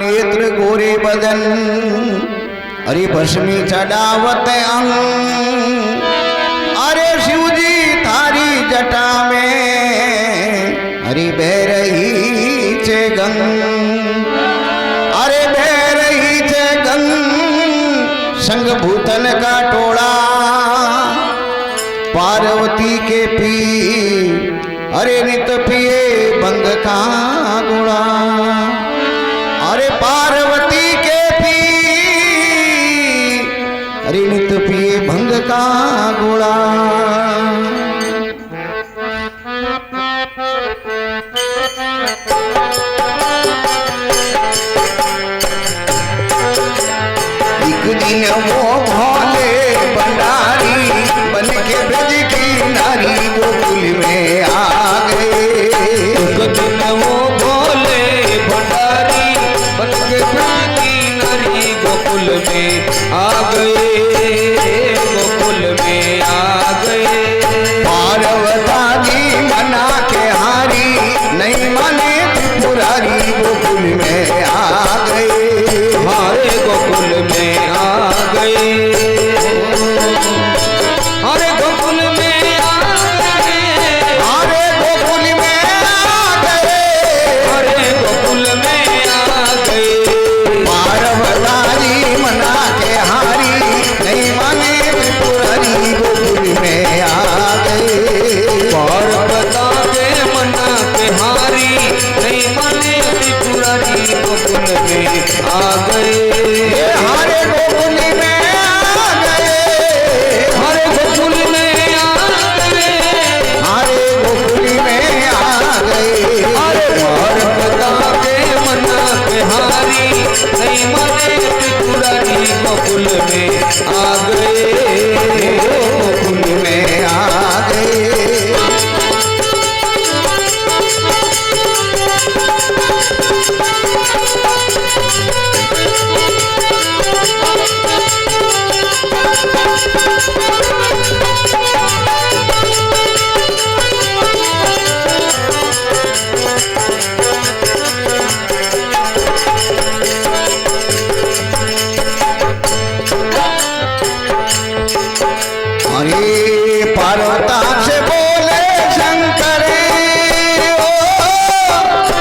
नेत्र गोरे बदन, अरे भस्मी चढ़ावत अंग, अरे शिव जी थारी जटा में अरे बह रही छे गंग, अरे बह रही छे गंग। संग भूतन का टोला पार्वती के पी, अरे नित पिए भंग का गुड़ा, अरे पार्वती के पी, अरे नित पिए भंग का गुड़ा। एक दिन वो भोले भंडारी बन के ब्रज की नारी गोकुल में आ गए। एक दिन वो भोले भंडारी बन के ब्रज की नारी गोकुल में आ गए, गोकुल में आ गए। पार्वता जी मना के हारी नहीं माने त्रिपुरारी गोकुल में आ गए, हमारे गोकुल में आ गए, हमारे गोकुल में आ गए, हमारे गोकुल में आ गए, हमारे गोकुल में आ गए। पार्वता जी मना के हारी नहीं माने त्रिपुरारी गोकुल में आ गए। पार्वता के मना के हारी नहीं माने त्रिपुरारी गोकुल में आ गए, हमारे गोकुल में आ गए, हमारे गोकुल में आ गए, हमारे गोकुल में आ गए। अरे पार्वता के मना के हारी नहीं माने त्रिपुरारी गोकुल में आ गए, गोकुल में आ गए। अरे पार्वता से बोले शंकर, ओ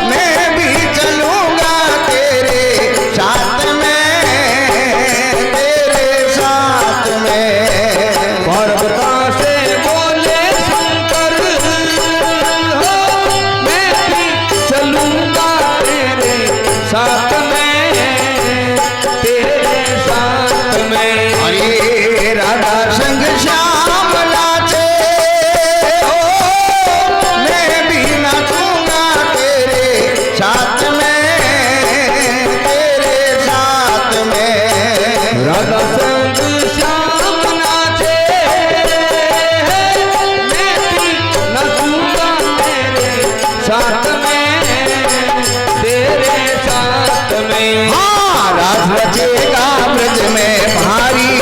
मैं भी चलूंगा तेरे साथ में, तेरे साथ में। पार्वता से बोले शंकर, हो मैं भी चलूंगा तेरे साथ में, तेरे साथ में। अरे राधा संग श्याम नाचे, ओ मैं भी नाचूंगा तेरे साथ में, तेरे साथ में। राधा संग श्याम नाचे, मैं भी नाचूंगा तेरे साथ में, तेरे साथ में। हाँ रास रचेगा ब्रज में भारी,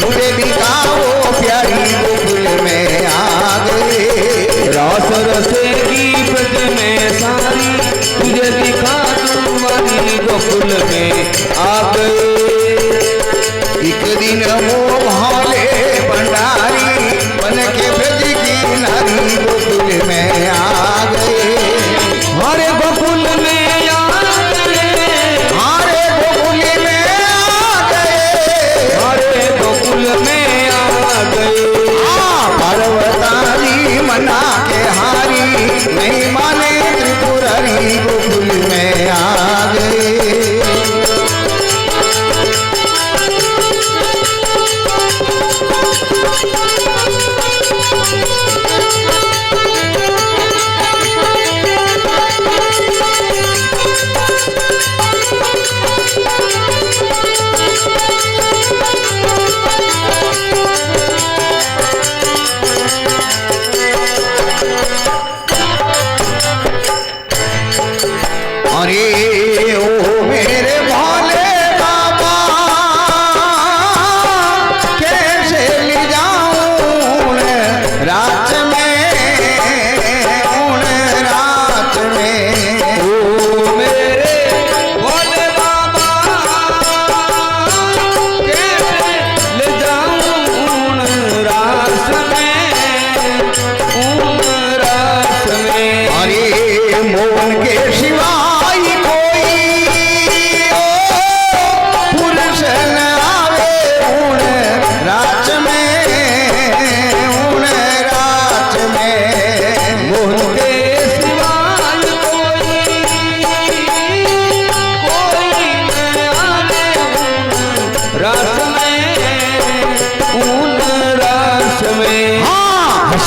मुझे दिखाओ प्यारी गोकुल में आ गए। रास रसेगी ब्रज में सारी, तुझे दिखा तुम्हारी गोकुल में आ गए। एक दिन वो भोले भंडारी बन के ब्रज की नारी गोकुल में आ गए। हमारे गोकुल में आ गए, हमारे गोकुल में आ गए, हमारे गोकुल में आ गए। पार्वता जी मना के हारी नहीं माने त्रिपुरारी गोकुल में आ गए।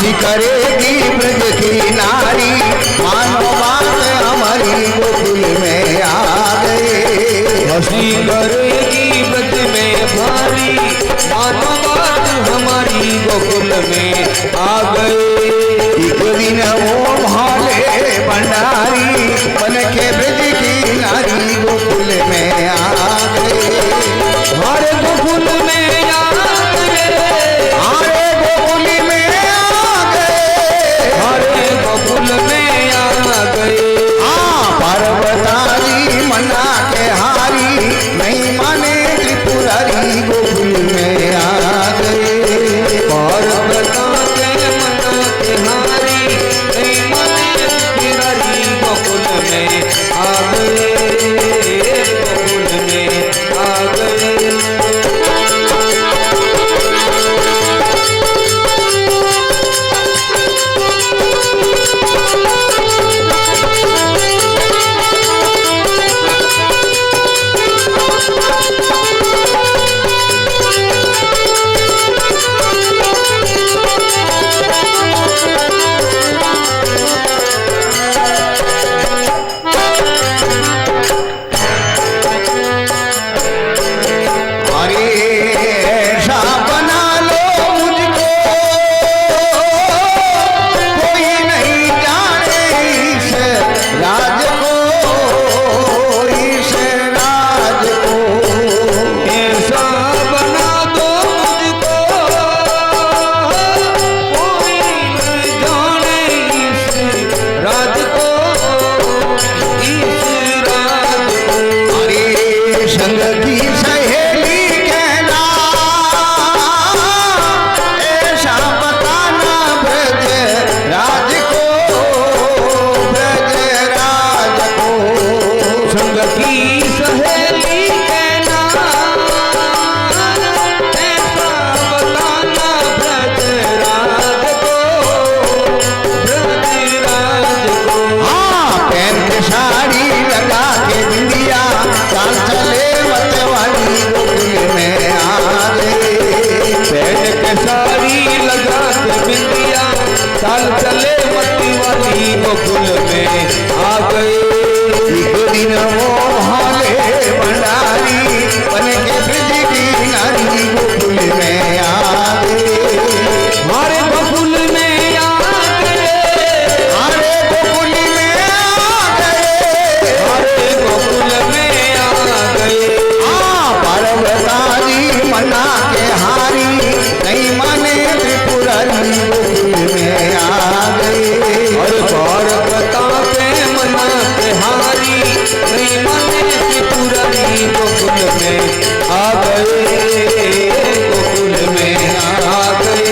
हंसी करेगी ब्रज की नारी, मानो बात हमारी गोकुल में आ गए। हंसी करेगी ब्रज में भारी, मानो बात हमारी गोकुल में आ गए। एक दिन वो भाले भंडारी बन के ब्रज की नारी गोकुल में आ गए। हमारे गोकुल में आ गए, हमारे गोकुल में आ गए, हमारे गोकुल में आ गए। पार्वती मना के हारी, नहीं माने त्रिपुरारी गोकुल में आ गए। पार्वती के मना के हारी, नहीं माने त्रिपुरारी गोकुल में आ गए, गोकुल में आ गए। चाल चले मती वाली गोकुल में आ गए। एक दिन वो भाले भंडारी बन के ब्रज की नारी गोकुल में आ गए। हमारे गोकुल में आ गए, हमारे गोकुल में आ गए, हमारे गोकुल में आ गए। पार्वती मना के हारी, नहीं माने त्रिपुरारी गोकुल में आ गए। और पार्वती के मना के हारी, नहीं माने त्रिपुरारी गोकुल में आ गए, गोकुल में आ गए।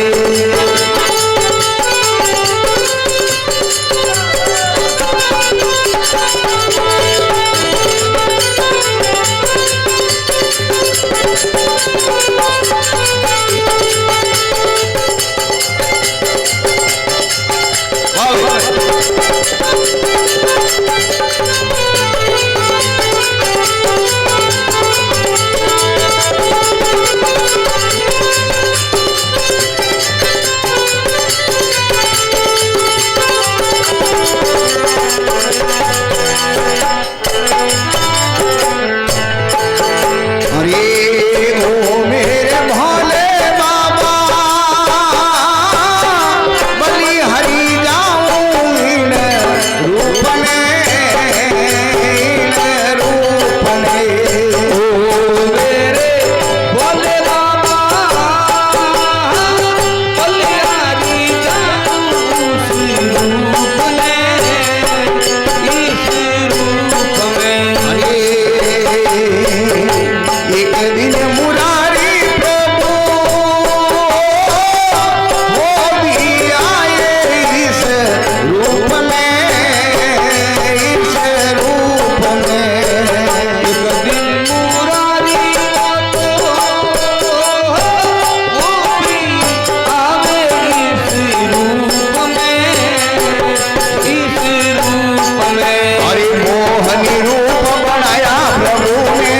मोहनी रूप बनाया प्रभु ने,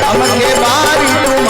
हमके बारी तुम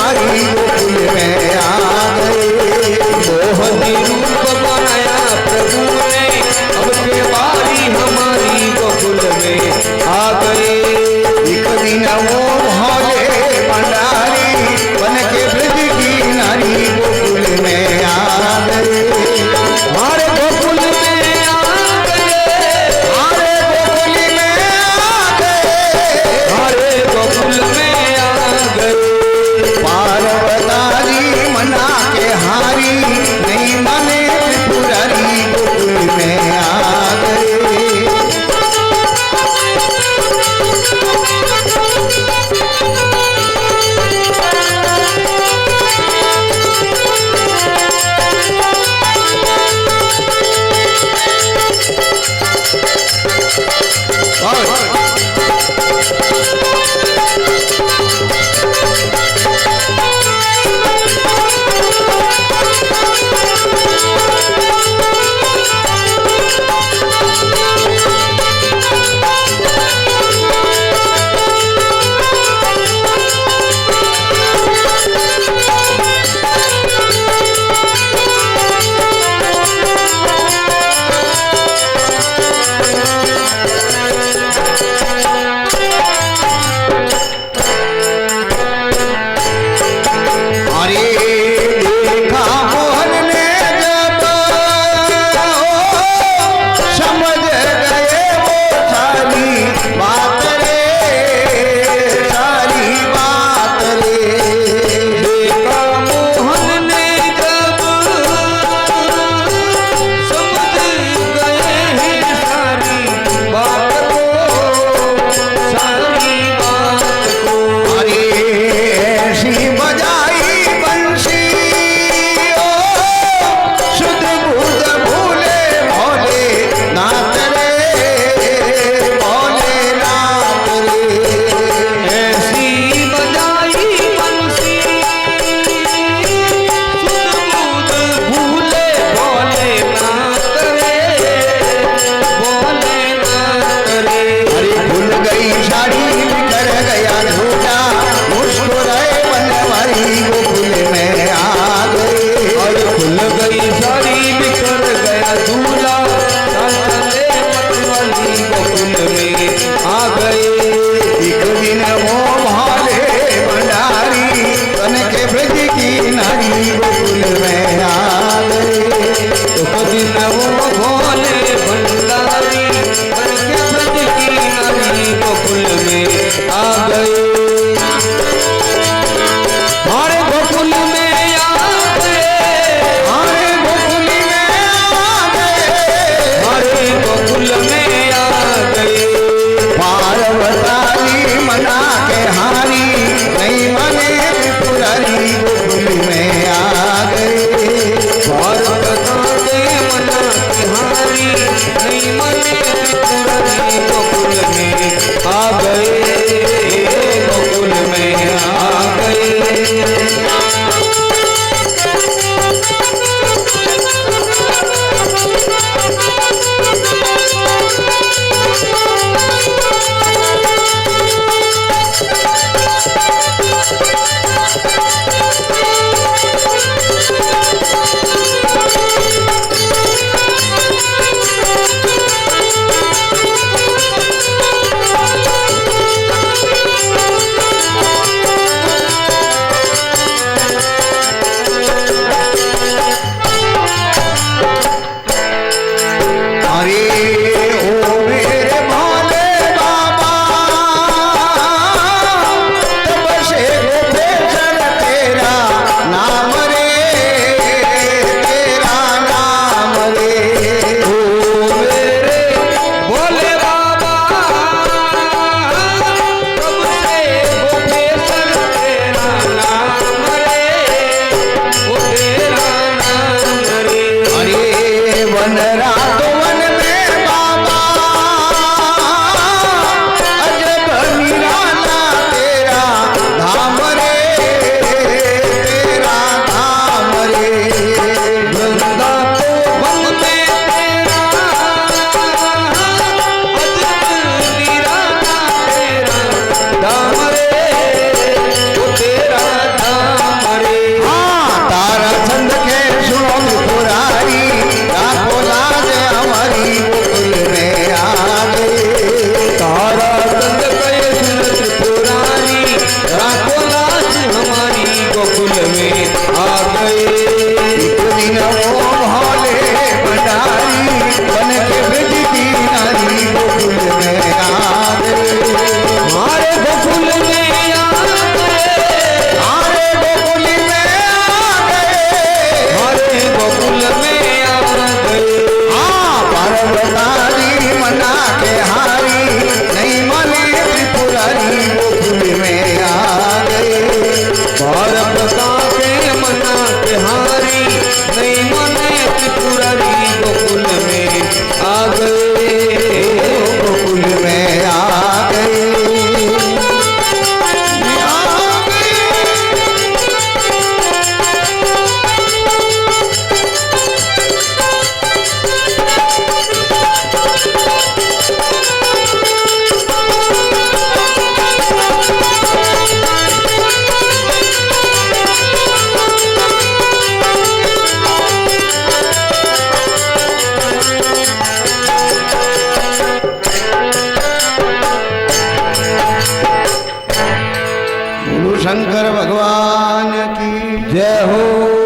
बोलो शंकर भगवान की जय हो।